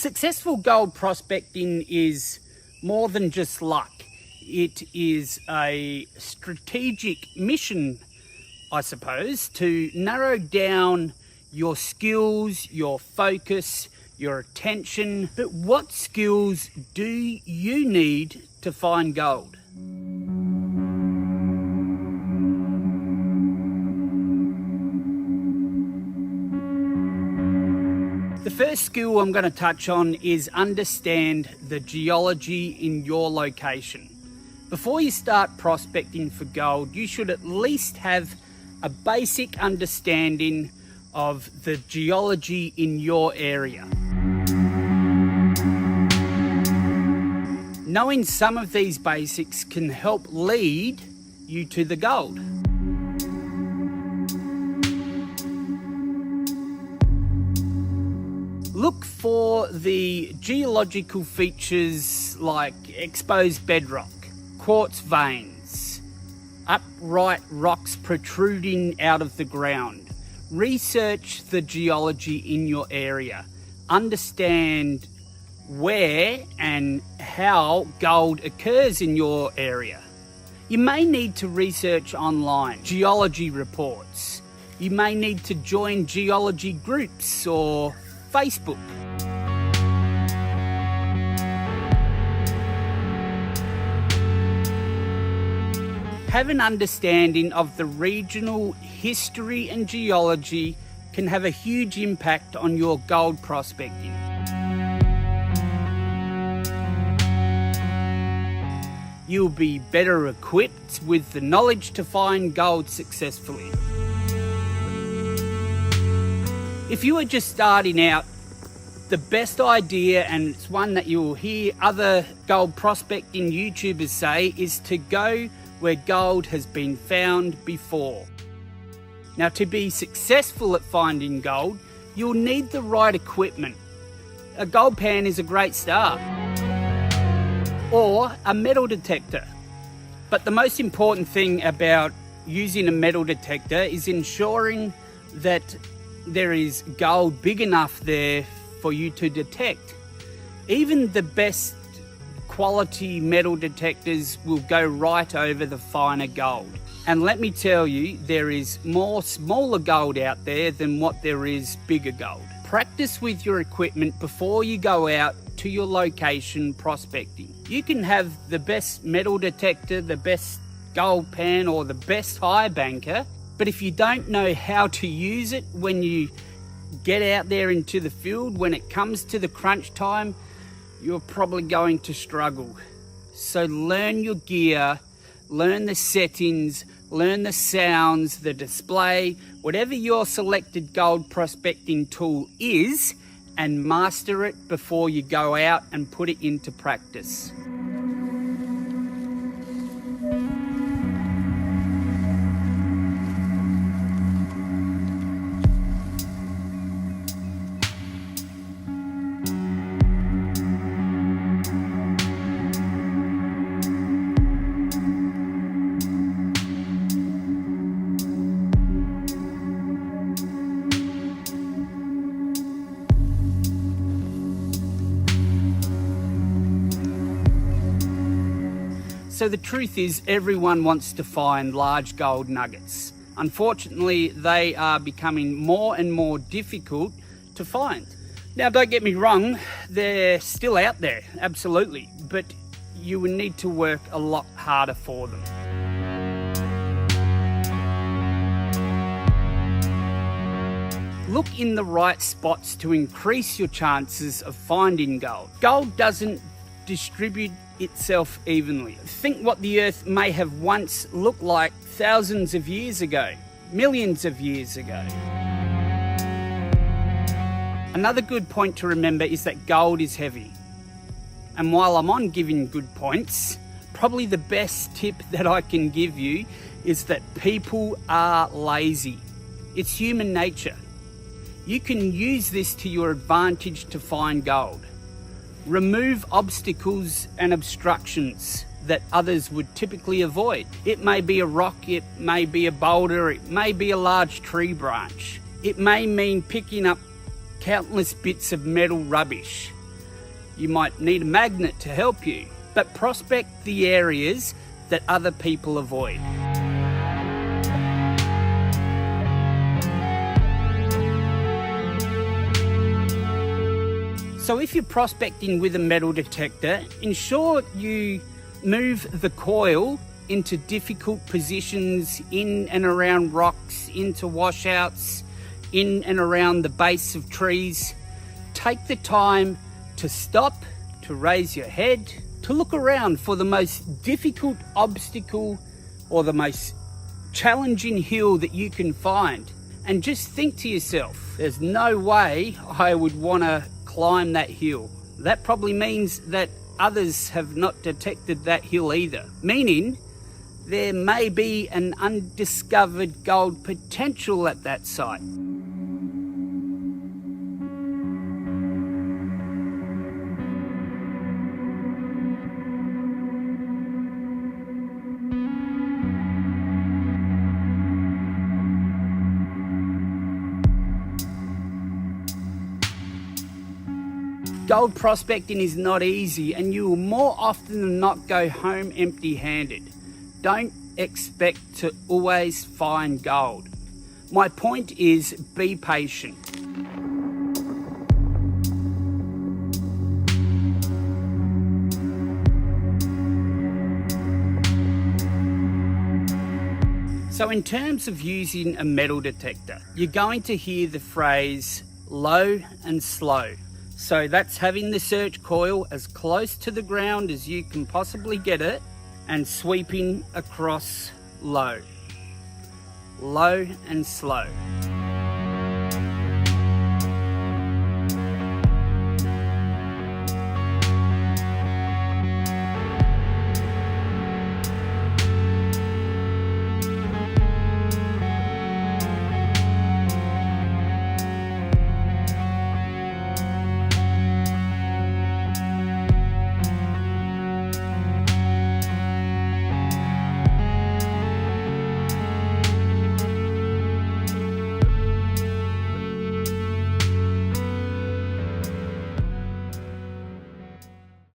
Successful gold prospecting is more than just luck. It is a strategic mission, I suppose, to narrow down your skills, your focus, your attention. But what skills do you need to find gold? The first skill I'm going to touch on is understand the geology in your location. Before you start prospecting for gold, you should at least have a basic understanding of the geology in your area. Knowing some of these basics can help lead you to the gold. Look for the geological features like exposed bedrock, quartz veins, upright rocks protruding out of the ground. Research the geology in your area. Understand where and how gold occurs in your area. You may need to research online geology reports. You may need to join geology groups or Facebook. Have an understanding of the regional history and geology can have a huge impact on your gold prospecting. You'll be better equipped with the knowledge to find gold successfully. If you are just starting out, the best idea, and it's one that you'll hear other gold prospecting YouTubers say, is to go where gold has been found before. Now, to be successful at finding gold, you'll need the right equipment. A gold pan is a great start, or a metal detector. But the most important thing about using a metal detector is ensuring that there is gold big enough there for you to detect. Even the best quality metal detectors will go right over the finer gold. And let me tell you, there is more smaller gold out there than what there is bigger gold. Practice with your equipment before you go out to your location prospecting. You can have the best metal detector, the best gold pan, or the best high banker, but if you don't know how to use it when you get out there into the field, when it comes to the crunch time, you're probably going to struggle. So learn your gear, learn the settings, learn the sounds, the display, whatever your selected gold prospecting tool is, and master it before you go out and put it into practice. So the truth is, everyone wants to find large gold nuggets. Unfortunately, they are becoming more and more difficult to find. Now, don't get me wrong, they're still out there, absolutely, but you will need to work a lot harder for them. Look in the right spots to increase your chances of finding gold. Gold doesn't distribute itself evenly. Think what the earth may have once looked like thousands of years ago, millions of years ago. Another good point to remember is that gold is heavy. And while I'm on giving good points, probably the best tip that I can give you is that people are lazy. It's human nature. You can use this to your advantage to find gold. Remove obstacles and obstructions that others would typically avoid. It may be a rock, it may be a boulder, it may be a large tree branch. It may mean picking up countless bits of metal rubbish. You might need a magnet to help you, but prospect the areas that other people avoid. So if you're prospecting with a metal detector, ensure you move the coil into difficult positions in and around rocks, into washouts, in and around the base of trees. Take the time to stop, to raise your head, to look around for the most difficult obstacle or the most challenging hill that you can find. And just think to yourself, there's no way I would want to climb that hill. That probably means that others have not detected that hill either, meaning there may be an undiscovered gold potential at that site. Gold prospecting is not easy, and you will more often than not go home empty-handed. Don't expect to always find gold. My point is, be patient. So in terms of using a metal detector, you're going to hear the phrase low and slow. So that's having the search coil as close to the ground as you can possibly get it and sweeping across low. Low and slow.